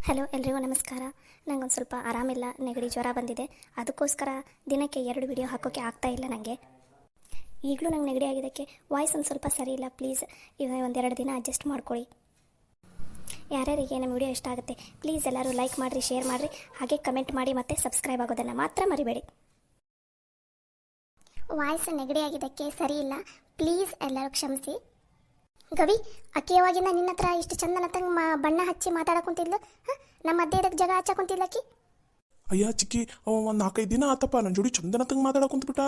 Hello ಎಲ್ರಿಗೂ ನಮಸ್ಕಾರ. ನಂಗೊಂದು ಸ್ವಲ್ಪ ಆರಾಮಿಲ್ಲ, ನೆಗಡಿ ಜ್ವರ ಬಂದಿದೆ. ಅದಕ್ಕೋಸ್ಕರ ದಿನಕ್ಕೆ 2 ವಿಡಿಯೋ ಹಾಕೋಕ್ಕೆ ಆಗ್ತಾ ಇಲ್ಲ ನನಗೆ. ಈಗಲೂ ನಂಗೆ ನೆಗಡಿ ಆಗಿದ್ದಕ್ಕೆ ವಾಯ್ಸ್ ಒಂದು ಸ್ವಲ್ಪ ಸರಿ ಇಲ್ಲ. ಪ್ಲೀಸ್ ಈಗ 1-2 ದಿನ ಅಡ್ಜಸ್ಟ್ ಮಾಡ್ಕೊಳ್ಳಿ. ಯಾರ್ಯಾರಿಗೆ ನಮ್ಮ ವಿಡಿಯೋ ಇಷ್ಟ ಆಗುತ್ತೆ ಪ್ಲೀಸ್ ಎಲ್ಲರೂ ಲೈಕ್ ಮಾಡಿರಿ, ಶೇರ್ ಮಾಡಿರಿ, ಹಾಗೆ ಕಮೆಂಟ್ ಮಾಡಿ ಮತ್ತು ಸಬ್ಸ್ಕ್ರೈಬ್ ಆಗೋದನ್ನು ಮಾತ್ರ ಮರಿಬೇಡಿ. ವಾಯ್ಸ್ ನೆಗಡಿ ಆಗಿದ್ದಕ್ಕೆ ಸರಿ ಇಲ್ಲ, ಪ್ಲೀಸ್ ಎಲ್ಲರೂ ಕ್ಷಮಿಸಿ. ಗವಿ, ಅಕ್ಕಿ ಯಾವಾಗಿನ ನಿನ್ನ ಹತ್ರ ಇಷ್ಟು ಚಂದನ ತಂಗ ಬಣ್ಣ ಹಚ್ಚಿ ಮಾತಾಡಕುಂತಿದ್ಲು? ನಮ್ಮ ಅದ್ದೆದಕ್ಕೆ ಜಗ ಹಚ್ಚಕುಂತಿಲ್ಲಕ್ಕಿ? ಅಯ್ಯ ಚಿಕ್ಕಿ, ಒಂದು 4-5 ದಿನ ಆತಪ್ಪ ನನ್ನ ಜೋಡಿ ಚಂದನ ತಂಗ ಮಾತಾಡಕುಂತ್ಬಿಟ್ಟ.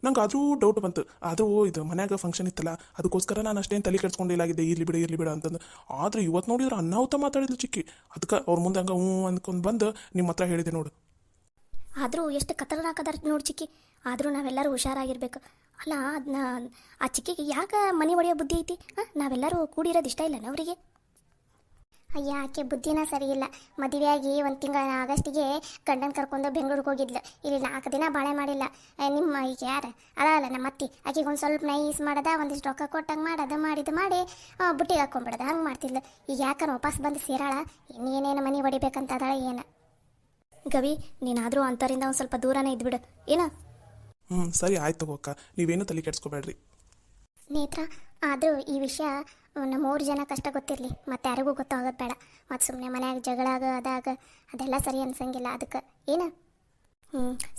ನಂಗೆ ಆದರೂ ಡೌಟ್ ಬಂತು. ಆದರೂ ಇದು ಮನ್ಯಾಗ ಫಂಕ್ಷನ್ ಇತ್ತಲ್ಲ, ಅದಕ್ಕೋಸ್ಕರ ನಾನು ಅಷ್ಟೇನು ತಲೆ ಕೆಡ್ಸ್ಕೊಂಡಿಲ್ಲಾಗಿದ್ದೆ, ಇರ್ಲಿ ಬಿಡ ಅಂತಂದು. ಆದರೆ ಇವತ್ತು ನೋಡಿದ್ರೆ ಅನ್ನಾಹುತ ಮಾತಾಡಿದ್ಲು ಚಿಕ್ಕಿ. ಅದಕ್ಕೆ ಅವ್ರ ಮುಂದೆ ಹಂಗೆ ಅಂದ್ಕೊಂಡು ಬಂದು ನಿಮ್ಮ ಹತ್ರ ಹೇಳಿದೆ ನೋಡು. ಆದರೂ ಎಷ್ಟು ಖತರ್ನಾಕದಾರ ನೋಡಿ ಚಿಕ್ಕಿ. ಆದರೂ ನಾವೆಲ್ಲರೂ ಹುಷಾರಾಗಿರ್ಬೇಕು. ಅಲ್ಲ, ಅದನ್ನ ಆ ಚಿಕ್ಕಿಗೆ ಯಾಕೆ ಮನೆ ಒಡೆಯೋ ಬುದ್ಧಿ ಐತಿ? ನಾವೆಲ್ಲರೂ ಕೂಡಿರೋದು ಇಷ್ಟ ಇಲ್ಲ ಅವರಿಗೆ? ಅಯ್ಯ, ಆಕೆ ಬುದ್ಧಿನ ಸರಿ ಇಲ್ಲ. ಮದುವೆಯಾಗಿ 1 ತಿಂಗಳ ಆಗಸ್ಟಿಗೆ ಗಂಡನ ಕರ್ಕೊಂಡು ಬೆಂಗಳೂರಿಗೆ ಹೋಗಿದ್ಲು. ಇಲ್ಲಿ 4 ದಿನ ಬಾಳೆ ಮಾಡಿಲ್ಲ. ನಿಮ್ಮ ಈಗ ಯಾರು ಅಲ್ಲ ನಮ್ಮ ಅತ್ತಿ, ಆಕೆಗೆ ಒಂದು ಸ್ವಲ್ಪ ನೈಸ್ ಮಾಡೋದ, ಒಂದಿಷ್ಟು ರೊಕ್ಕ ಕೊಟ್ಟಂಗೆ ಮಾಡೋದು ಮಾಡಿ ಬುಟ್ಟಿಗೆ ಹಾಕೊಂಡ್ಬಿಡೋದು, ಹಂಗೆ ಮಾಡ್ತಿದ್ಲು. ಈಗ ಯಾಕನ ವಾಪಸ್ ಬಂದು ಸೇರಾಳ, ಇನ್ನೇನೇನು ಮನೆ ಹೊಡಿಬೇಕಂತ ಅದಾಳ ಏನು? ಗವಿ, ನೀನಾದರೂ ಅಂಥರಿಂದ ಒಂದು ಸ್ವಲ್ಪ ದೂರನೇ ಇದ್ಬಿಡು ಏನ? ಸರಿ ಆಯ್ತು ಅಕ್ಕ, ನೀವೇನು ತಲೆ ಕೆಡ್ಸ್ಕೊಬೇಡ್ರಿ. ನೇತ್ರ, ಆದರೂ ಈ ವಿಷಯ ನಮ್ಮ 3 ಜನ ಕಷ್ಟ ಗೊತ್ತಿರಲಿ, ಮತ್ತೆ ಯಾರಿಗೂ ಗೊತ್ತಾಗೋದು ಬೇಡ. ಮತ್ತು ಸುಮ್ಮನೆ ಮನ್ಯಾಗ ಜಗಳಾಗ ಅದಾಗ ಅದೆಲ್ಲ ಸರಿ ಅನ್ಸಂಗಿಲ್ಲ. ಅದಕ್ಕೆ ಏನು?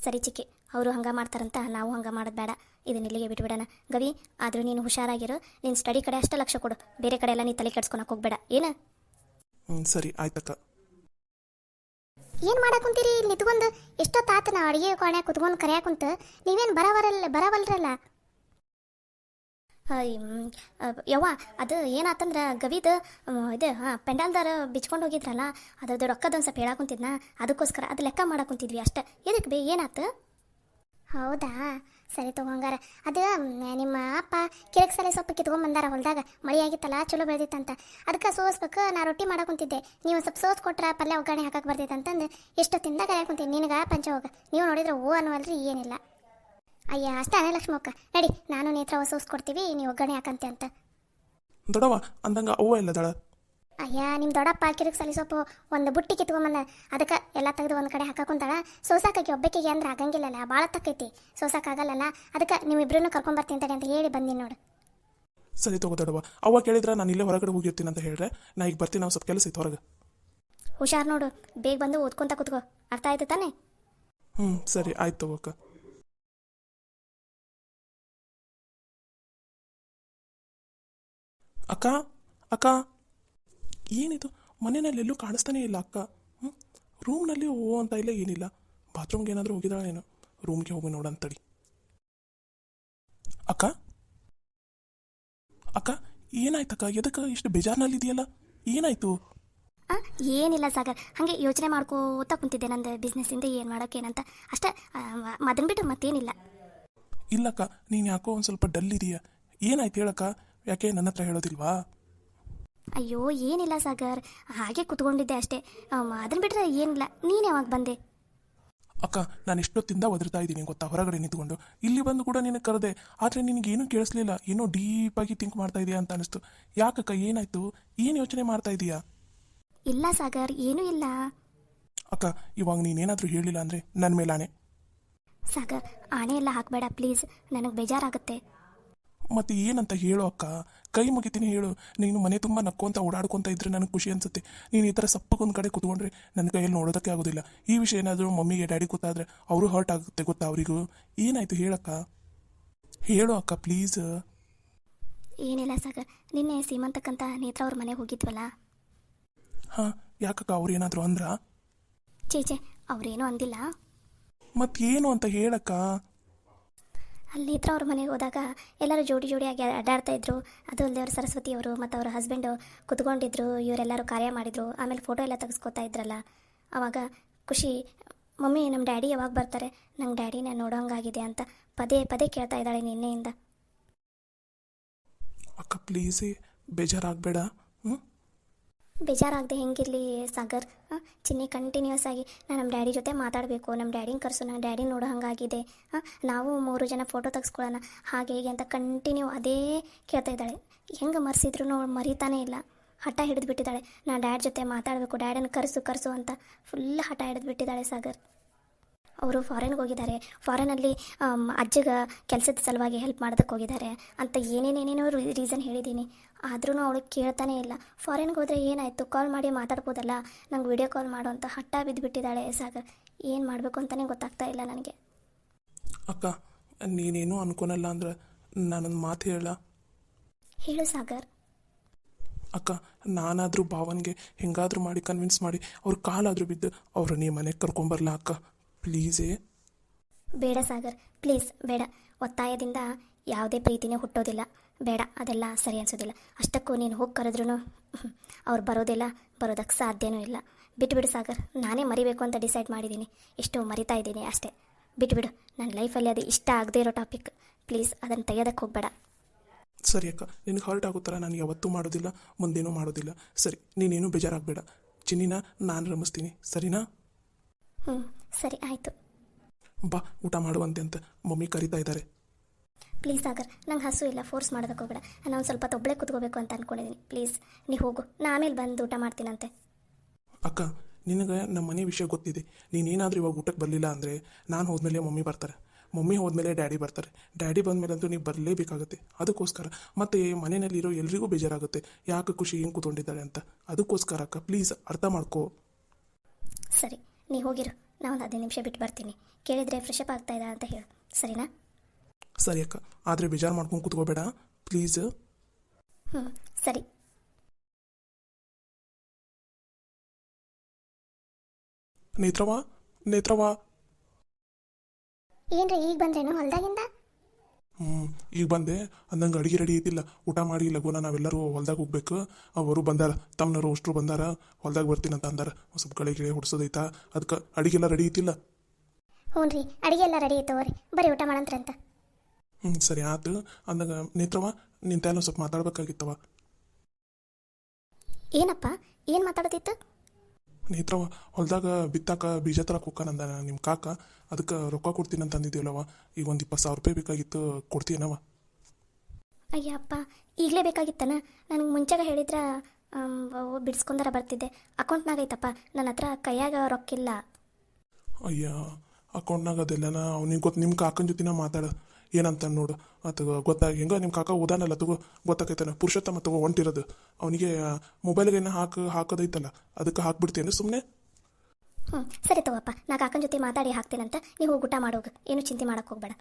ಸರಿ ಚಿಕ್ಕಿ, ಅವರು ಹಂಗೆ ಮಾಡ್ತಾರಂತ ನಾವು ಹಂಗೆ ಮಾಡೋದು ಬೇಡ. ಇದನ್ನ ಇಲ್ಲಿಗೆ ಬಿಟ್ಬಿಡೋಣ. ಗವಿ, ಆದರೂ ನೀನು ಹುಷಾರಾಗಿರು. ನೀನು ಸ್ಟಡಿ ಕಡೆ ಅಷ್ಟೇ ಲಕ್ಷ್ಯ ಕೊಡು, ಬೇರೆ ಕಡೆ ಎಲ್ಲ ನೀನು ತಲೆ ಕೆಡ್ಸ್ಕೊಳಕ್ಕೆ ಹೋಗ್ಬೇಡ ಏನು? ಸರಿ ಆಯ್ತಕ್ಕ. ಏನು ಮಾಡಾಕುಂತೀರಿ ಇಲ್ಲಿ ನಿಂತ್ಕೊಂಡು? ಎಷ್ಟೊತ್ತಾತ ನಾ ಅಡುಗೆ ಕೋಣೆ ಕುತ್ಕೊಂಡು ಕರೆಯಾಕುಂತ, ನೀವೇನು ಬರವಲ್ರಲ್ಲ? ಯವ್ವ, ಅದು ಏನಾತಂದ್ರೆ ಗವಿದು ಇದು ಪೆಂಡಾಲ್ದಾರ ಬಿಚ್ಕೊಂಡು ಹೋಗಿದ್ರಲ್ಲ, ಅದ್ರದ್ದು ರೊಕ್ಕದೊಂದು ಸ್ವಲ್ಪ ಹೇಳಾಕುಂತಿದ್ನ, ಅದಕ್ಕೋಸ್ಕರ ಅದು ಲೆಕ್ಕ ಮಾಡಾಕುಂತಿದ್ವಿ ಅಷ್ಟೇ. ಎದಕ್ಕೆ ಏನಾತು? ಹೌದಾ, ಸರಿ ತಗೊಂಗಾರ. ಅದು ನಿಮ್ಮ ಅಪ್ಪ ಕಿರಕ್ಸಲೆ ಸೊಪ್ಪು ಕಿತ್ಕೊಂಡ್ಬಂದಾರ ಹೊಲದಾಗ, ಮಳೆ ಆಗಿತ್ತಲ್ಲ, ಚಲೋ ಬೆಳೆದಿತ್ತಂತ. ಅದಕ್ಕೆ ಸೋಸ್ಬೇಕು. ನಾ ರೊಟ್ಟಿ ಮಾಡಾಕುಂತಿದ್ದೆ, ನೀವು ಸ್ವಲ್ಪ ಸೋಸ್ ಕೊಟ್ರೆ ಪಲ್ಯ ಒಗ್ಗರಣೆ ಹಾಕಕ್ಕೆ ಬರ್ತೈತಂತಂದು ಎಷ್ಟೊತ್ತಿಂದ ಕರೆಯಾಕುಂತೀನಿ. ನಿನಗೆ ಪಂಚ ಹೋಗ, ನೀವು ನೋಡಿದ್ರೆ ಓ ಅನ್ನುವಲ್ರಿ, ಏನಿಲ್ಲ. ಅಯ್ಯ ಅಷ್ಟೇ ಲಕ್ಷ್ಮಕ್ಕ, ನಡಿ, ನಾನು ನೇತ್ರ ಸೋಸ್ ಕೊಡ್ತೀವಿ, ನೀವು ಒಗ್ಗರಣೆ ಹಾಕಂತೆ ಅಂತ. ದೊಡವ ಅಂದಂಗ ಅವ್ವ ಎಲ್ಲ ದಳ. ಅಯ್ಯ, ನಿಮ್ಮ ದೊಡ್ಡಪ್ಪ ಕಿರಕ್ಸಲಿ ಸೊಪ್ಪು ಒಂದು ಬುಟ್ಟಿ ಕಿತ್ಕೊಂಬಂದ, ಅದಕ್ಕೆ ಎಲ್ಲ ತೆಗೆದು ಒಂದು ಕಡೆ ಹಾಕಾಕುಂತಾಳ. ಸೋಸಾಕಿ ಒಬ್ಬಕ್ಕಿಗೆ ಅಂದ್ರೆ ಆಗಂಗಿಲ್ಲಲ್ಲ, ಭಾಳ ತಕ್ಕೈತಿ, ಸೋಸಾಕಾಗಲ್ಲಲ್ಲ. ಅದಕ್ಕೆ ನೀವಿಬ್ರನ್ನೂ ಕರ್ಕೊಂಬರ್ತೀನಿ ಅಂತ ಹೇಳಿ ಬಂದೀನಿ ನೋಡು. ಸರಿ ತಗೋ ದೊಡವ. ಅವ್ವ ಕೇಳಿದ್ರೆ ನಾನು ಇಲ್ಲೇ ಹೊರಗಡೆ ಹೋಗಿರ್ತೀನಿ ಅಂತ ಹೇಳ್ರೆ, ನಾ ಈಗ ಬರ್ತೀನಿ, ನಾವು ಸ್ವಲ್ಪ ಕೆಲಸ ಐತೆ ಹೊರಗೆ. ಹುಷಾರು ನೋಡು, ಬೇಗ ಬಂದು ಓದ್ಕೊಂತ ಕೂತ್ಕೋ, ಅರ್ಥ ಆಯ್ತು ತಾನೆ? ಸರಿ ಆಯ್ತು ತಗೋಕ್ಕ. ಅಕ್ಕ ಅಕ್ಕ, ಏನಿದು ಮನೆಯಲ್ಲಿ ಎಲ್ಲೂ ಕಾಣಿಸ್ತಾನೇ ಇಲ್ಲ ಅಕ್ಕ. ರೂಮ್ನಲ್ಲಿ ಅಂತ ಇಲ್ಲ, ಏನಿಲ್ಲ. ಬಾತ್ರೂಮ್ಗೆ ಏನಾದರೂ ಹೋಗಿದ್ದಾಳೇನು? ರೂಮ್ಗೆ ಹೋಗಿ ನೋಡಂತಡಿ. ಅಕ್ಕ ಅಕ್ಕ, ಏನಾಯ್ತಕ್ಕ? ಎದಕ್ಕೆ ಇಷ್ಟು ಬೇಜಾರಿನಲ್ಲಿದೆಯಲ್ಲ? ಏನಾಯ್ತು? ಏನಿಲ್ಲ ಸಾಗರ್, ಹಾಗೆ ಯೋಚನೆ ಮಾಡ್ಕೋತಾ ಕುಂತಿದ್ದೆ, ನಂದು ಬಿಸ್ನೆಸ್ಸಿಂದ ಏನು ಮಾಡೋಕ್ಕೇನಂತ ಅಷ್ಟೇ. ಅದನ್ನ ಬಿಟ್ಟು ಮತ್ತೇನಿಲ್ಲ. ಇಲ್ಲಕ್ಕ, ನೀನು ಯಾಕೋ ಒಂದು ಸ್ವಲ್ಪ ಡಲ್ ಇದೆಯಾ? ಏನಾಯ್ತು ಹೇಳಕ್ಕ? ಯಾಕೆ ನನ್ನ ಹತ್ರ ಹೇಳೋದಿಲ್ವಾ? ಅಯ್ಯೋ ಏನಿಲ್ಲ ಸಾಗರ್, ಹಾಗೆ ಕುತ್ಕೊಂಡಿದ್ದೆ ಅಷ್ಟೇ. ಅದನ್ನ ಬಿಟ್ಟರೆ ಏನಿಲ್ಲ. ನೀನು ಯಾವಾಗ ಬಂದೆ? ಅಕ್ಕ, ನಾನು ಎಷ್ಟೊತ್ತಿಂದ ಒದರ್ತಾ ಇದ್ದೀನಿ ಗೊತ್ತಾ, ಹೊರಗಡೆ ನಿಂತ್ಕೊಂಡು. ಇಲ್ಲಿ ಬಂದು ಕೂಡ ನಿನಗೆ ಕರೆದೆ, ಆದರೆ ನಿನಗೇನು ಕೇಳಿಸ್ಲಿಲ್ಲ. ಏನೋ ಡೀಪಾಗಿ ಥಿಂಕ್ ಮಾಡ್ತಾ ಇದೆಯಾ ಅಂತ ಅನಿಸ್ತು. ಯಾಕಕ್ಕ, ಏನಾಯ್ತು? ಏನು ಯೋಚನೆ ಮಾಡ್ತಾ ಇದೀಯಾ? ಇಲ್ಲ ಸಾಗರ್, ಏನೂ ಇಲ್ಲ. ಅಕ್ಕ, ಇವಾಗ ನೀನೇನಾದರೂ ಹೇಳಿಲ್ಲ ಅಂದರೆ ನನ್ನ ಮೇಲಾನೆ. ಸಾಗರ್, ಆಣೆ ಎಲ್ಲ ಹಾಕಬೇಡ ಪ್ಲೀಸ್, ನನಗೆ ಬೇಜಾರಾಗುತ್ತೆ. ಮತ್ತೆ ಏನಂತ ಹೇಳು ಅಕ್ಕ, ಕೈ ಮುಗಿತೀನಿ ಹೇಳು. ನೀನು ಮನೆ ತುಂಬ ನಕ್ಕೊಂತ ಓಡಾಡ್ಕೊತ ಇದ್ರೆ ನನಗೆ ಖುಷಿ ಅನ್ಸುತ್ತೆ. ನೀನು ಈ ಥರ ಸಪ್ಪಗೊಂದು ಕಡೆ ಕೂತ್ಕೊಂಡ್ರೆ ನನ್ನ ಕೈಯಲ್ಲಿ ನೋಡೋದಕ್ಕೆ ಆಗೋದಿಲ್ಲ. ಈ ವಿಷಯ ಏನಾದರೂ ಮಮ್ಮಿಗೆ ಡ್ಯಾಡಿ ಗೊತ್ತಾದರೆ ಅವರು ಹರ್ಟ್ ಆಗುತ್ತೆ ಗೊತ್ತಾ ಅವರಿಗೂ. ಏನಾಯ್ತು ಹೇಳಕ್ಕ, ಹೇಳು ಅಕ್ಕ ಪ್ಲೀಸ್. ಏನಿಲ್ಲ ಸಾಗರ್, ನಿನ್ನೆ ಸೀಮಂತಕ್ಕಂತ ನೇತ್ರ ಅವ್ರ ಮನೆಗೆ ಹೋಗಿದ್ವಲ್ಲ. ಯಾಕಕ್ಕ, ಅವ್ರು ಏನಾದರೂ ಅಂದ್ರ? ಚೇಚೆ, ಅವ್ರೇನೂ ಅಂದಿಲ್ಲ. ಮತ್ತೇನು ಅಂತ ಹೇಳಕ್ಕ. ಅಲ್ಲಿ ನೇತ್ರ ಅವ್ರ ಮನೆಗೆ ಹೋದಾಗ ಎಲ್ಲರೂ ಜೋಡಿಯಾಗಿ ಅಡ್ಡಾಡ್ತಾ ಇದ್ರು. ಅದು ಅಲ್ಲದೆ ಅವ್ರ ಸರಸ್ವತಿ ಅವರು ಮತ್ತು ಅವ್ರ ಹಸ್ಬೆಂಡು ಕುತ್ಕೊಂಡಿದ್ರು, ಇವರೆಲ್ಲರೂ ಕಾರ್ಯ ಮಾಡಿದರು. ಆಮೇಲೆ ಫೋಟೋ ಎಲ್ಲ ತೆಗೆಸ್ಕೊತಾ ಇದ್ರಲ್ಲ, ಆವಾಗ ಖುಷಿ ಮಮ್ಮಿ ನಮ್ಮ ಡ್ಯಾಡಿ ಯಾವಾಗ ಬರ್ತಾರೆ, ನಂಗೆ ಡ್ಯಾಡಿನ ನೋಡೋಂಗಾಗಿದೆ ಅಂತ ಪದೇ ಪದೇ ಕೇಳ್ತಾ ಇದ್ದಾಳೆ ನಿನ್ನೆಯಿಂದ. ಅಕ್ಕ ಪ್ಲೀಸೇ ಬೇಜಾರಾಗಬೇಡ. ಬೇಜಾರಾಗದೆ ಹೆಂಗಿರಲಿ ಸಾಗರ್? ಚಿನ್ನಿ ಕಂಟಿನ್ಯೂಸ್ ಆಗಿ ನಾನು ನಮ್ಮ ಡ್ಯಾಡಿ ಜೊತೆ ಮಾತಾಡಬೇಕು, ನಮ್ಮ ಡ್ಯಾಡಿನ ಕರೆಸು, ನನ್ನ ಡ್ಯಾಡಿ ನೋಡೋ ಹಾಗಾಗಿದೆ, ನಾವು 3 ಜನ ಫೋಟೋ ತೆಗೆಸ್ಕೊಳ್ಳೋಣ, ಹಾಗೆ ಹೀಗೆ ಅಂತ ಕಂಟಿನ್ಯೂ ಅದೇ ಕೇಳ್ತಾ ಇದ್ದಾಳೆ. ಹೆಂಗೆ ಮರೆಸಿದ್ರು ಮರಿತಾನೇ ಇಲ್ಲ. ಹಠ ಹಿಡಿದು ಬಿಟ್ಟಿದ್ದಾಳೆ. ನಾ ಡ್ಯಾಡ್ ಜೊತೆ ಮಾತಾಡಬೇಕು, ಡ್ಯಾಡನ್ನು ಕರೆಸು ಅಂತ ಫುಲ್ ಹಠ ಹಿಡಿದು ಬಿಟ್ಟಿದ್ದಾಳೆ ಸಾಗರ್. ಅವರು ಫಾರಿನ್ಗೆ ಹೋಗಿದ್ದಾರೆ, ಫಾರಿನಲ್ಲಿ ಅಜ್ಜಗೆ ಕೆಲಸದ ಸಲುವಾಗಿ ಹೆಲ್ಪ್ ಮಾಡೋದಕ್ಕೆ ಹೋಗಿದ್ದಾರೆ ಅಂತ ಏನೇನೇನೇನೋ ರೀಸನ್ ಹೇಳಿದ್ದೀನಿ. ಆದ್ರೂ ಅವಳಿಗೆ ಕೇಳ್ತಾನೇ ಇಲ್ಲ. ಫಾರಿನ್ಗೆ ಹೋದರೆ ಏನಾಯಿತು, ಕಾಲ್ ಮಾಡಿ ಮಾತಾಡ್ಬೋದಲ್ಲ, ನಂಗೆ ವಿಡಿಯೋ ಕಾಲ್ ಮಾಡು ಅಂತ ಹಠ ಬಿದ್ದುಬಿಟ್ಟಿದ್ದಾಳೆ ಸಾಗರ್. ಏನು ಮಾಡಬೇಕು ಅಂತಲೇ ಗೊತ್ತಾಗ್ತಾ ಇಲ್ಲ ನನಗೆ. ಅಕ್ಕ ನೀನೇನು ಅನ್ಕೊನಲ್ಲ ಅಂದ್ರೆ ನಾನೊಂದು ಮಾತು ಹೇಳ. ಹೇಳು ಸಾಗರ್. ಅಕ್ಕ ನಾನಾದರೂ ಭಾವನ್ಗೆ ಹೆಂಗಾದರೂ ಮಾಡಿ ಕನ್ವಿನ್ಸ್ ಮಾಡಿ ಅವ್ರ ಕಾಲಾದರೂ ಬಿದ್ದು ಅವ್ರು ನೀ ಮನೆಗೆ ಕರ್ಕೊಂಬರಲ್ಲ ಅಕ್ಕ, ಪ್ಲೀಸೇ. ಬೇಡ ಸಾಗರ್, ಪ್ಲೀಸ್ ಬೇಡ. ಒತ್ತಾಯದಿಂದ ಯಾವುದೇ ಪ್ರೀತಿನೇ ಹುಟ್ಟೋದಿಲ್ಲ. ಬೇಡ, ಅದೆಲ್ಲ ಸರಿ ಅನಿಸೋದಿಲ್ಲ. ಅಷ್ಟಕ್ಕೂ ನೀನು ಹೋಗಿ ಕರೆದ್ರೂ ಅವ್ರು ಬರೋದಕ್ಕೆ ಸಾಧ್ಯನೂ ಇಲ್ಲ. ಬಿಟ್ಬಿಡು ಸಾಗರ್, ನಾನೇ ಮರಿಬೇಕು ಅಂತ ಡಿಸೈಡ್ ಮಾಡಿದ್ದೀನಿ. ಇಷ್ಟು ಮರಿತಾ ಇದ್ದೀನಿ ಅಷ್ಟೇ. ಬಿಟ್ಬಿಡು, ನನ್ನ ಲೈಫಲ್ಲಿ ಅದು ಇಷ್ಟ ಆಗದೇ ಇರೋ ಟಾಪಿಕ್. ಪ್ಲೀಸ್ ಅದನ್ನು ತೆಗೆಯೋದಕ್ಕೆ ಹೋಗಬೇಡ. ಸರಿ ಅಕ್ಕ, ನಿನಗೆ ಹರ್ಟ್ ಆಗೋ ಥರ ನಾನು ಯಾವತ್ತೂ ಮಾಡೋದಿಲ್ಲ, ಮುಂದೇನೂ ಮಾಡೋದಿಲ್ಲ. ಸರಿ, ನೀನೇನು ಬೇಜಾರಾಗಬೇಡ. ಚಿನ್ನಿನ ನಾನು ರಮಿಸ್ತೀನಿ, ಸರಿನಾ? ಸರಿ ಆಯಿತು. ಬಾ ಊಟ ಮಾಡುವಂತೆ ಅಂತ ಮಮ್ಮಿ ಕರಿತಾ ಇದ್ದಾರೆ. ಪ್ಲೀಸ್ ಸಾಗರ್, ನಂಗೆ ಹಸು ಇಲ್ಲ, ಫೋರ್ಸ್ ಮಾಡೋದಕ್ಕೆ ಹೋಗಬೇಡ. ನಾನು ಸ್ವಲ್ಪ ತೊಬ್ಬಳೆ ಕೂತ್ಕೋಬೇಕು ಅಂತ ಅಂದ್ಕೊಂಡಿದ್ದೀನಿ. ಪ್ಲೀಸ್ ನೀ ಹೋಗು, ನಾ ಆಮೇಲೆ ಬಂದು ಊಟ ಮಾಡ್ತೀನಂತೆ. ಅಕ್ಕ ನಿನಗೆ ನಮ್ಮ ಮನೆ ವಿಷಯ ಗೊತ್ತಿದೆ. ನೀನೇನಾದರೂ ಇವಾಗ ಊಟಕ್ಕೆ ಬರಲಿಲ್ಲ ಅಂದರೆ ನಾನು ಹೋದ್ಮೇಲೆ ಮಮ್ಮಿ ಬರ್ತಾರೆ, ಮಮ್ಮಿ ಹೋದ್ಮೇಲೆ ಡ್ಯಾಡಿ ಬರ್ತಾರೆ. ಡ್ಯಾಡಿ ಬಂದಮೇಲಂತೂ ನೀವು ಬರಲೇಬೇಕಾಗುತ್ತೆ. ಅದಕ್ಕೋಸ್ಕರ ಮತ್ತೆ ಮನೆಯಲ್ಲಿರೋ ಎಲ್ರಿಗೂ ಬೇಜಾರಾಗುತ್ತೆ, ಯಾಕೆ ಖುಷಿ ಹಿಂಗೆ ಕೂತ್ಕೊಂಡಿದ್ದಾಳೆ ಅಂತ. ಅದಕ್ಕೋಸ್ಕರ ಅಕ್ಕ ಪ್ಲೀಸ್ ಅರ್ಥ ಮಾಡ್ಕೋ. ಸರಿ, ನೀ ಹೋಗಿರು, ನಾ ಒಂದು 15 ನಿಮಿಷ ಬಿಟ್ಟು ಬರ್ತೀನಿ. ಕೇಳಿದರೆ ಫ್ರೆಶ್ ಅಪ್ ಆಗ್ತಾ ಇದ್ದ ಅಂತ ಹೇಳು, ಸರಿನಾ? ಸರಿ ಅಕ್ಕ, ಆದರೆ ಬೇಜಾರು ಮಾಡ್ಕೊಂಡು ಕೂತ್ಕೋಬೇಡ ಪ್ಲೀಸ್. ಸರಿ. ನೇತ್ರವಾ ಏನ್ರಿ ಈಗ ಬಂದ್ರೇನು ಹೊಲ್ದಾಗಿಂದ? ಈಗ ಬಂದೆ. ಅಂದಂಗೆ ಅಡುಗೆ ರೆಡಿ ಐತಿಲ್ಲ, ಊಟ ಮಾಡಿ ಲಘುನ ನಾವೆಲ್ಲರೂ ಹೊಲ್ದಾಗ ಹೋಗ್ಬೇಕು. ಅವರು ಬಂದಾರ, ತಮ್ಮನವರು ಅಷ್ಟರು ಬಂದಾರ, ಹೊಲ್ದಾಗ ಬರ್ತೀನಿ ಅಂತ ಅಂದಾರ. ಸ್ವಲ್ಪ ಗಿಳೆ ಹೊಡ್ಸೋದೈತಾ, ಅದಕ್ಕೆ ಅಡುಗೆಲ್ಲ ರೆಡಿ ಐತಿಲ್ಲ? ಹ್ಞೂ ರೀ, ಅಡುಗೆ ಎಲ್ಲ ರೆಡಿ ಐತೆ ಅವ್ರಿ, ಬರೀ ಊಟ ಮಾಡಂತ್ರಂತ. ಸರಿ ಆಯ್ತು. ಅಂದಾಗ ನೇತ್ರವ ನಿಂತೆಲ್ಲ ಸ್ವಲ್ಪ ಮಾತಾಡ್ಬೇಕಾಗಿತ್ತವ. ಏನಪ್ಪ, ಏನು ಮಾತಾಡೋದಿತ್ತು? ನೇತ್ರವ ಹೊಲ್ದಾಗ ಬಿತ್ತಾಕ ಬೀಜ ತರಕ್ಕೆ ಹೋಗ್ಕಾನಂದ ನಿಮ್ಮ ಕಾಕ, ಅದಕ್ಕೆ ರೊಕ್ಕ ಕೊಡ್ತೀನಿ ಅಂತ ಅಂದಿದ್ದೀವಲ್ಲವ. ಈಗ ಒಂದು 20,000 ರೂಪಾಯಿ ಬೇಕಾಗಿತ್ತು, ಕೊಡ್ತೀನವ? ಅಯ್ಯಪ್ಪ, ಈಗಲೇ ಬೇಕಾಗಿತ್ತನ? ನನಗೆ ಮುಂಚೆಗೆ ಹೇಳಿದ್ರೆ ಬಿಡಿಸ್ಕೊಂಡಾರ ಬರ್ತಿದ್ದೆ. ಅಕೌಂಟ್ನಾಗ ಐತಪ್ಪ, ನನ್ನ ಹತ್ರ ಕೈಯಾಗ ರೊಕ್ಕಿಲ್ಲ. ಅಯ್ಯ, ಅಕೌಂಟ್ನಾಗ ಅದೆಲ್ಲನ ಅವ್ನಿಗೆ ಗೊತ್ತು. ನಿಮ್ಮ ಕಾಕನ ಜೊತೆ ಮಾತಾಡ ಏನಂತ ನೋಡು, ಅದು ಗೊತ್ತಾಗಿ ಹೆಂಗ ನಿಮ್ಮ ಕಾಕ ಓದಾನಲ್ಲ ತಗೋ, ಗೊತ್ತಾಕೈತಾನ. ಪುರುಷೋತ್ತಮ ತಗೋ ಹೊಂಟಿರೋದು, ಅವನಿಗೆ ಮೊಬೈಲ್ಗೇನ ಹಾಕೋದೈತಲ್ಲ, ಅದಕ್ಕೆ ಹಾಕ್ಬಿಡ್ತೇನೆ ಸುಮ್ಮನೆ. ಸರಿ ತಗೋಪ್ಪ, ನಾ ಕಾಕನ ಜೊತೆ ಮಾತಾಡಿ ಹಾಕ್ತೇನಂತ. ನೀವು ಹೋಗಿ ಊಟ ಮಾಡೋಗ, ಏನು ಚಿಂತೆ ಮಾಡಕ್ಕೆ ಹೋಗ್ಬೇಡ.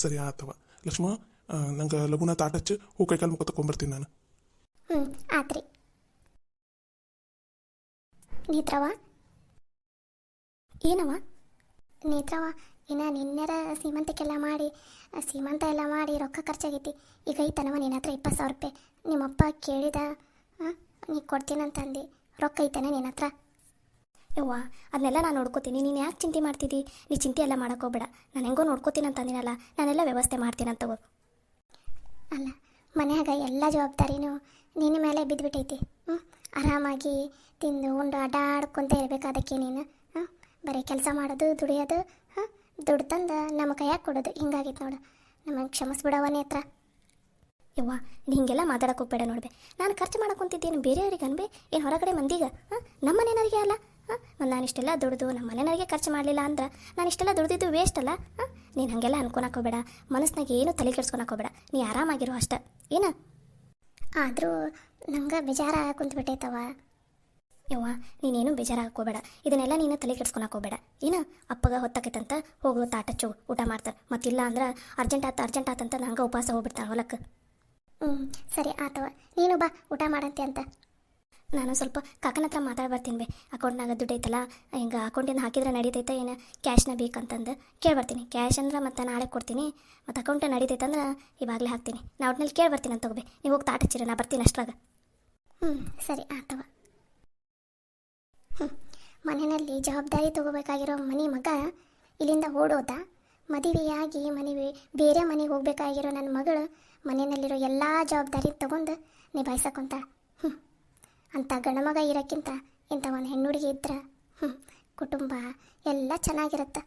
ಸರಿ ಆತವ. ಲಕ್ಷ್ಮ, ನಂಗೆ ಲಘುನ ತಾಟಚ್ಚು ಹೂ ಕೈಕಾಲು ಮುಖ ತಗೊಂಬರ್ತೀನಿ ನಾನು. ಆತ್ರಿ. ನೇತ್ರವ ಏನವ? ನೇತ್ರವ ನಿನ್ನೆರ ಸೀಮಂತ ಎಲ್ಲ ಮಾಡಿ ರೊಕ್ಕ ಖರ್ಚಾಗೈತಿ. ಈಗ ಐತನವ ನಿನ್ನ ಹತ್ರ 20,000 ರೂಪಾಯಿ. ನಿಮ್ಮಪ್ಪ ಕೇಳಿದ, ನೀ ಕೊಡ್ತೀನಂತಂದು. ರೊಕ್ಕ ಐತನ ನಿನ್ನ ಹತ್ರ? ಯವ್ವ, ಅದನ್ನೆಲ್ಲ ನಾನು ನೋಡ್ಕೋತೀನಿ, ನೀನು ಯಾಕೆ ಚಿಂತೆ ಮಾಡ್ತಿದ್ದಿ? ನೀ ಚಿಂತೆ ಎಲ್ಲ ಮಾಡೋಕ್ಕೋಗ್ಬೇಡ. ನಾನು ಹೆಂಗೋ ನೋಡ್ಕೋತೀನಿ ಅಂತಂದಿನಲ್ಲ, ನಾನೆಲ್ಲ ವ್ಯವಸ್ಥೆ ಮಾಡ್ತೀನಂತಗೋ. ಅಲ್ಲ, ಮನ್ಯಾಗ ಎಲ್ಲ ಜವಾಬ್ದಾರಿನೂ ನಿನ್ನ ಮೇಲೆ ಬಿದ್ದುಬಿಟ್ಟೈತಿ. ಆರಾಮಾಗಿ ತಿಂದು ಉಂಡು ಅಡ್ಡಾಡ್ಕೊಂತ ಇರಬೇಕಾದಕ್ಕೆ ನೀನು ಬರೀ ಕೆಲಸ ಮಾಡೋದು, ದುಡಿಯೋದು, ದುಡ್ಡು ತಂದು ನಮ್ಮ ಕೈಯಾಗ ಕೊಡೋದು, ಹಿಂಗಾಗಿತ್ತು ನೋಡು. ನಮಗೆ ಕ್ಷಮಿಸ್ಬಿಡವ ನೇತ್ರ. ಯವ್ವ, ನೀ ಹಿಂಗೆಲ್ಲ ಮಾತಾಡಕ್ಕೆ ಹೋಗ್ಬೇಡ ನೋಡ್ಬೆ. ನಾನು ಖರ್ಚು ಮಾಡಕೊಂತಿದ್ದೇನು ಬೇರೆಯವ್ರಿಗೆ ಅನ್ಬೆ, ಏನು ಹೊರಗಡೆ ಮಂದಿಗೆ? ನಮ್ಮ ಮನೆಯವರಿಗೆ ಅಲ್ಲ. ನಾನು ಇಷ್ಟೆಲ್ಲ ದುಡ್ದು ನಮ್ಮ ಮನೆಯವರಿಗೆ ಖರ್ಚು ಮಾಡಲಿಲ್ಲ ಅಂದ್ರೆ ನಾನು ಇಷ್ಟೆಲ್ಲ ದುಡ್ದಿದ್ದು ವೇಸ್ಟ್ ಅಲ್ಲ. ನೀನು ಹಾಗೆಲ್ಲ ಅನ್ಕೊಳಕೋಬೇಡ, ಮನಸ್ಸಿನಾಗ ಏನು ತಲೆ ಕೆಡ್ಸ್ಕೊಳಕೋಬೇಡ. ನೀ ಆರಾಮಾಗಿರೋ ಅಷ್ಟೆ ಏನು. ಆದರೂ ನಂಗೆ ಬೇಜಾರ ಕುಂತ್ಬಿಟ್ಟೈತವ. ಯವ್ವ, ನೀನೇನು ಬೇಜಾರಾಗೋಬೇಡ, ಇದನ್ನೆಲ್ಲ ನೀನು ತಲೆ ಕೆಡ್ಸ್ಕೊಳಕೋಬೇಡ ಏನು. ಅಪ್ಪಗ ಹೊತ್ತಾಕೈತಂತ ಹೋಗೋ ತಾಟಚ್ಚು ಊಟ ಮಾಡ್ತಾರೆ. ಮತ್ತಿಲ್ಲ ಅಂದ್ರೆ ಅರ್ಜೆಂಟ್ ಆತಂತ ನಂಗೆ ಉಪವಾಸ ಹೋಗ್ಬಿಡ್ತಾಳೆ ಹೊಲಕ್ಕೆ. ಸರಿ ಆತವ, ನೀನು ಬಾ ಊಟ ಮಾಡಂತೆ ಅಂತ. ನಾನು ಸ್ವಲ್ಪ ಕಾಕನ ಹತ್ರ ಮಾತಾಡಿ ಬರ್ತೀನಿ ಬೇ. ಅಕೌಂಟ್ನಾಗ ದುಡ್ಡು ಐತಲ್ಲ, ಹಿಂಗೆ ಅಕೌಂಟಿಂದ ಹಾಕಿದ್ರೆ ನಡೀತೈತೆ ಏನು, ಕ್ಯಾಶ್ನ ಬೇಕಂತಂದು ಕೇಳ್ಬರ್ತೀನಿ. ಕ್ಯಾಶ್ ಅಂದ್ರೆ ಮತ್ತೆ ನಾಳೆ ಕೊಡ್ತೀನಿ, ಮತ್ತು ಅಕೌಂಟ್ ನಡೀತೈತಂದ್ರೆ ಇವಾಗಲೇ ಹಾಕ್ತೀನಿ. ನಾ ಒಟ್ನಲ್ಲಿ ಕೇಳ್ಬರ್ತೀನಿ ಅಂತ ತಗೋಬೇ. ನೀವು ಹೋಗಿ ತಾಟಚ್ಚಿರ, ನಾ ಬರ್ತೀನಿ ಅಷ್ಟ್ರಾಗ. ಸರಿ ಆತವ. ಮನೆಯಲ್ಲಿ ಜವಾಬ್ದಾರಿ ತಗೋಬೇಕಾಗಿರೋ ಮನೆ ಮಗ ಇಲ್ಲಿಂದ ಓಡೋದ. ಮದುವೆಯಾಗಿ ಬೇರೆ ಮನೆಗೆ ಹೋಗ್ಬೇಕಾಗಿರೋ ನನ್ನ ಮಗಳು ಮನೆಯಲ್ಲಿರೋ ಎಲ್ಲ ಜವಾಬ್ದಾರಿ ತಗೊಂಡು ನಿಭಾಯಿಸಕೊಂತ. ಅಂಥ ಗಂಡಮಗ ಇರೋಕ್ಕಿಂತ ಇಂಥ ಒಂದು ಹೆಣ್ಣುಡುಗಿ ಇದ್ರೆ ಕುಟುಂಬ ಎಲ್ಲ ಚೆನ್ನಾಗಿರುತ್ತೆ.